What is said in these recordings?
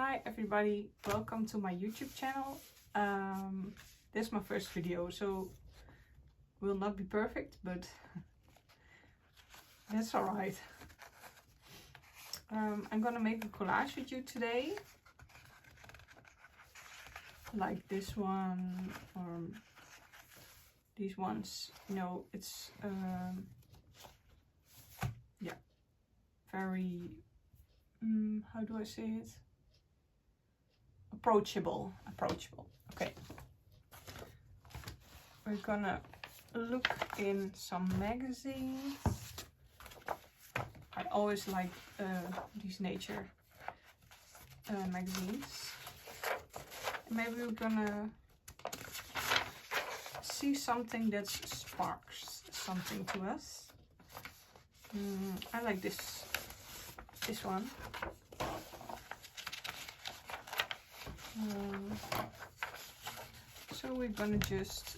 Hi everybody, welcome to my YouTube channel. This is my first video, so will not be perfect, but that's alright. I'm gonna make a collage with you today, like this one or these ones. You know, it's yeah, very how do I say it? Approachable. Okay, we're gonna look in some magazines. I always like these nature magazines. And maybe we're gonna see something that sparks something to us. I like this one. So we're gonna just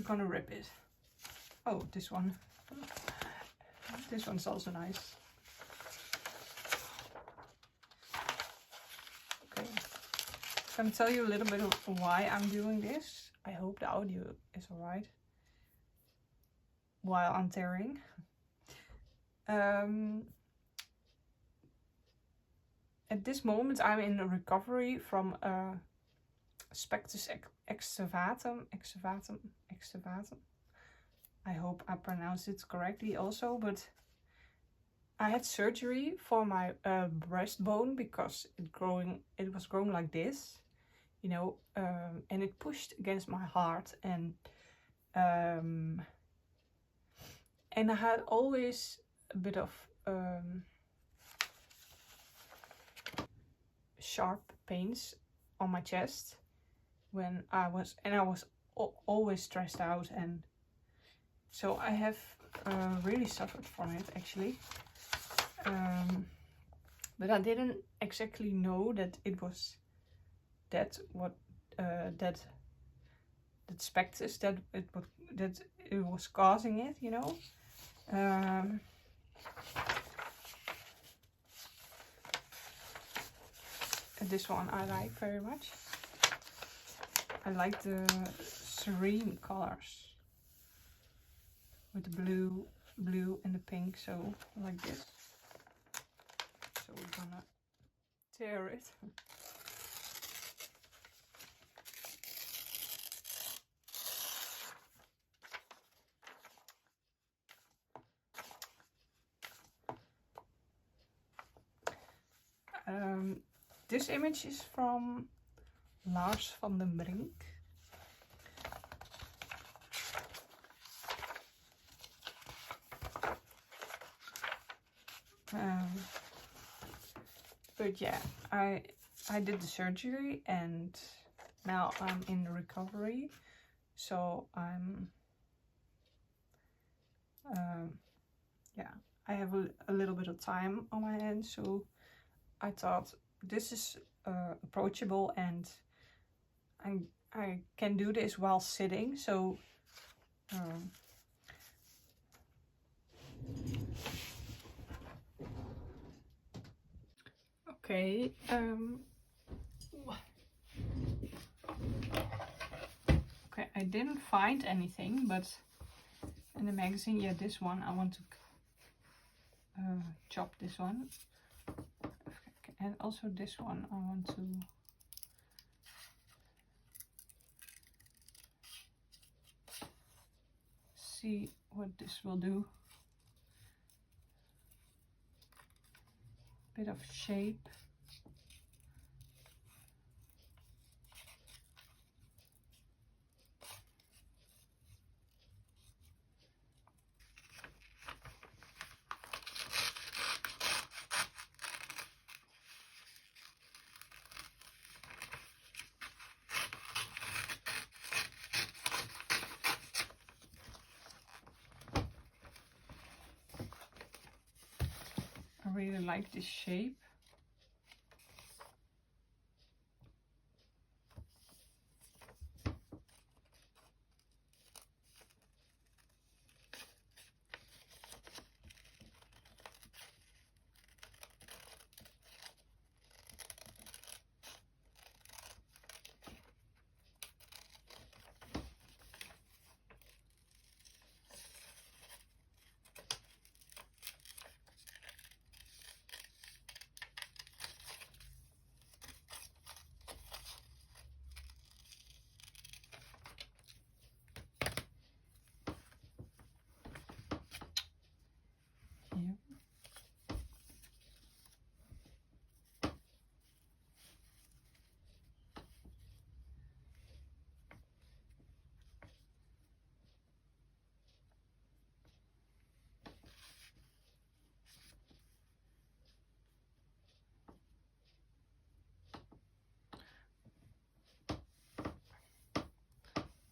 rip it. Oh, this one. This one's also nice. Okay, I'm gonna tell you a little bit of why I'm doing this. I hope the audio is alright while I'm tearing. At this moment I'm in a recovery from pectus excavatum. I hope I pronounced it correctly also, but I had surgery for my breastbone because it was growing like this, you know, and it pushed against my heart, and I had always a bit of sharp pains on my chest when I was always stressed out, and so I have really suffered from it actually. But I didn't exactly know that it was that pectus that it was causing it, you know. This one I like very much. I like the serene colors with the blue and the pink, so I like this. So we're gonna tear it. This image is from Lars van Brink. But yeah, I did the surgery and now I'm in recovery, so I'm yeah, I have a little bit of time on my hands, so I thought this is approachable and I can do this while sitting, so okay, okay, I didn't find anything, but in the magazine, yeah, this one I want to chop this one, and also this one I want to see what this will do. Bit of shape. I really like this shape.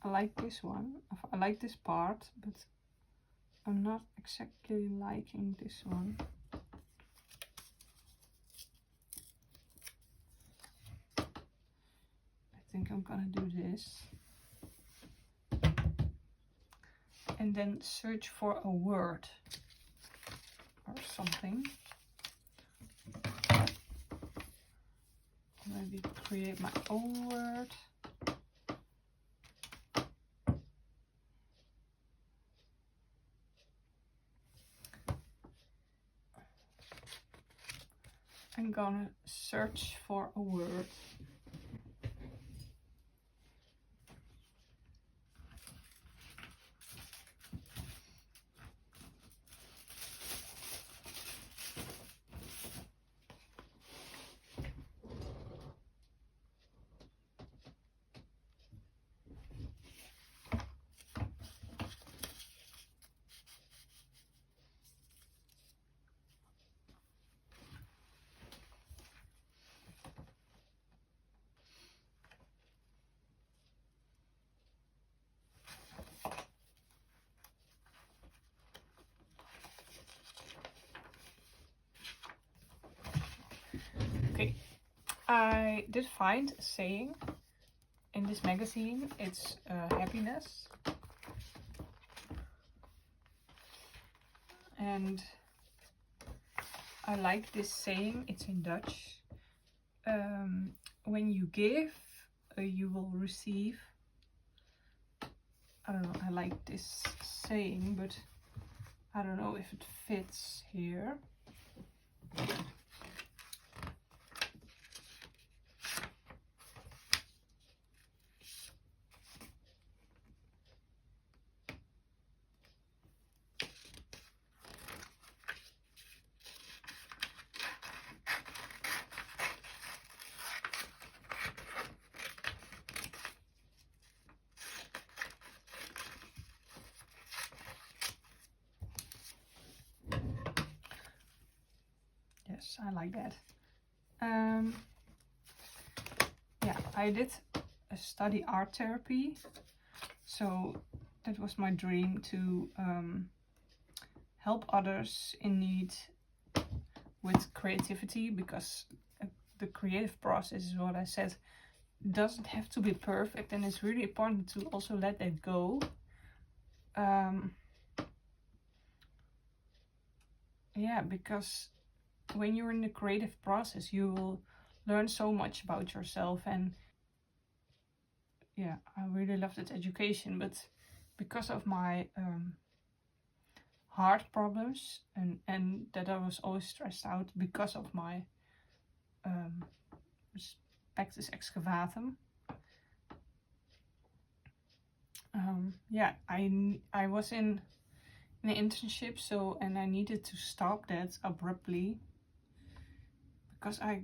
I like this one. I like this part, but I'm not exactly liking this one. I think I'm gonna do this. And then search for a word or something. Maybe create my own word. I'm gonna search for a word. Okay, I did find a saying in this magazine. It's happiness. And I like this saying. It's in Dutch. When you give, you will receive. I don't know, I like this saying, but I don't know if it fits here. Yes, I like that. Yeah, I did study art therapy, so that was my dream, to help others in need with creativity, because the creative process is what I said, doesn't have to be perfect, and it's really important to also let that go. Yeah, because when you're in the creative process, you will learn so much about yourself. And yeah, I really love that education, but because of my heart problems, and that I was always stressed out because of my pectus excavatum, yeah, I was in an internship, so, and I needed to stop that abruptly because I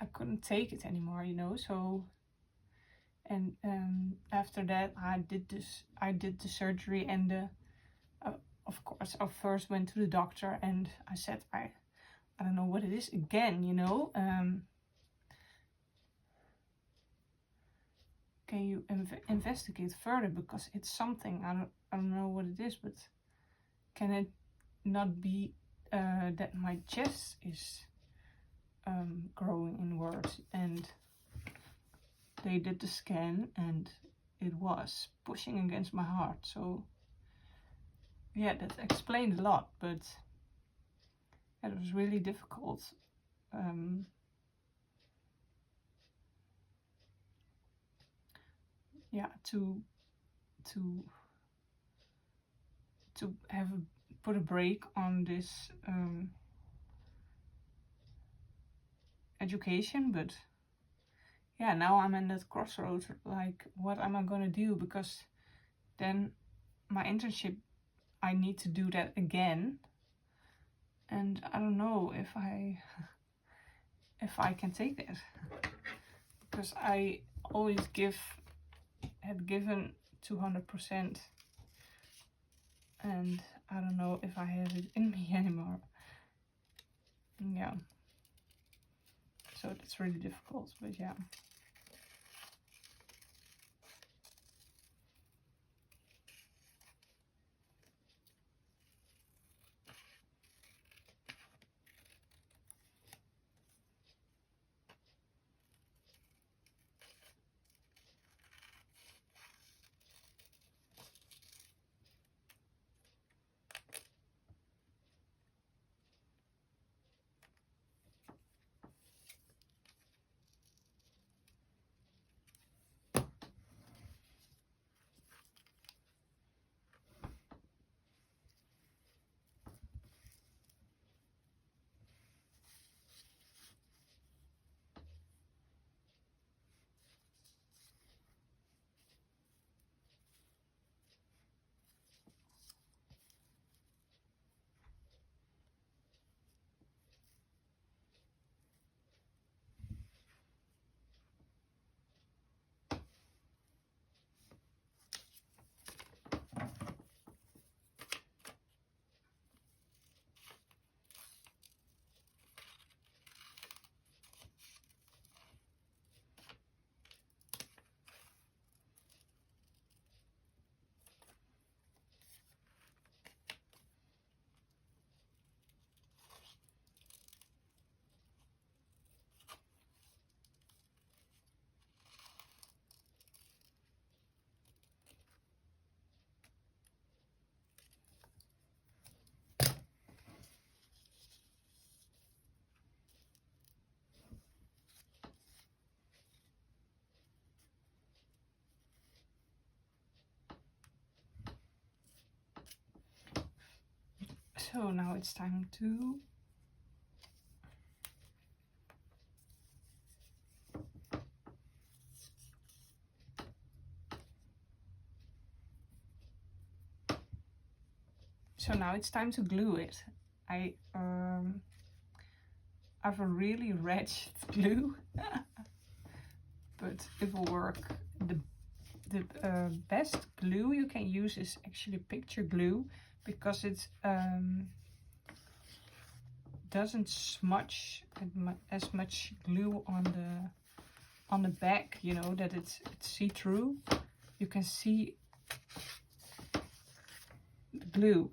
I couldn't take it anymore, you know. So, and after that I did the surgery, and of course I first went to the doctor and I said, I don't know what it is again, you know. Can you investigate further, because it's something, I don't know what it is, but can it not be that my chest is growing inwards? And they did the scan and it was pushing against my heart. So yeah, that explained a lot, but it was really difficult. Yeah, to have put a break on this education. But yeah, now I'm in that crossroads, like, what am I gonna do? Because then my internship, I need to do that again, and I don't know if I can take that, because I always had given 200%, and I don't know if I have it in me anymore. Yeah, so that's really difficult, but yeah. So now it's time to glue it. I have a really wretched glue, but it will work. The best glue you can use is actually picture glue, because it doesn't smudge as much glue on the back, you know, that it's see-through. You can see the glue.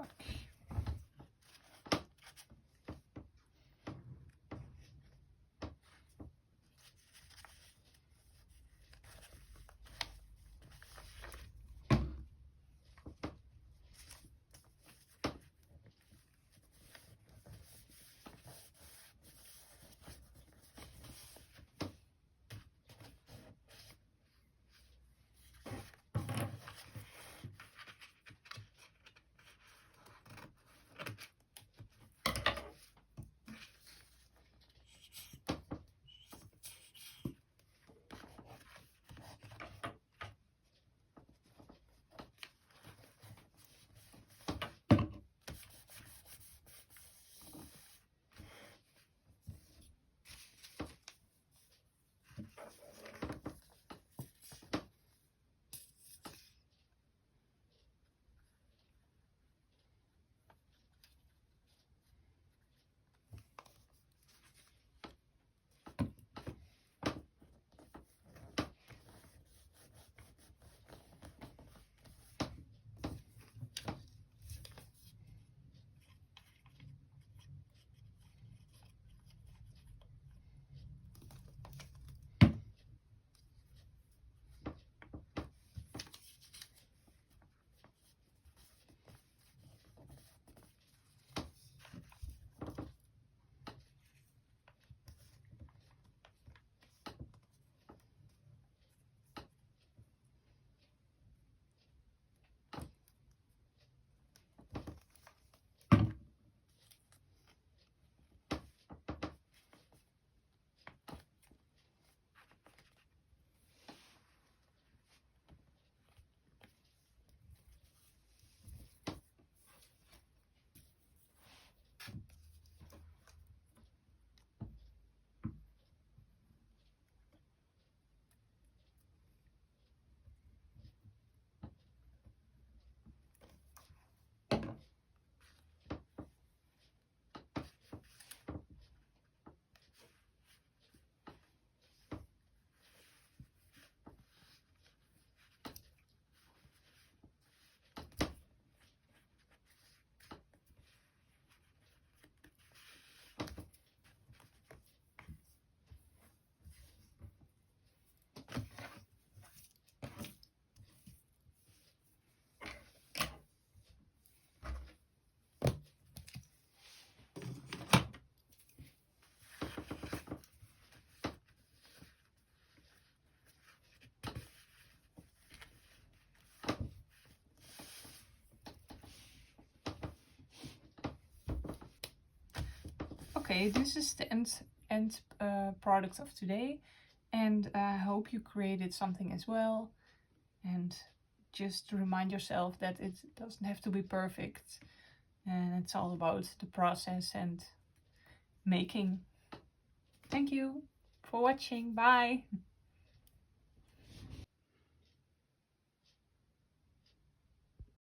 Okay, this is the end product of today, and I hope you created something as well. And just remind yourself that it doesn't have to be perfect, and it's all about the process and making. Thank you for watching. Bye.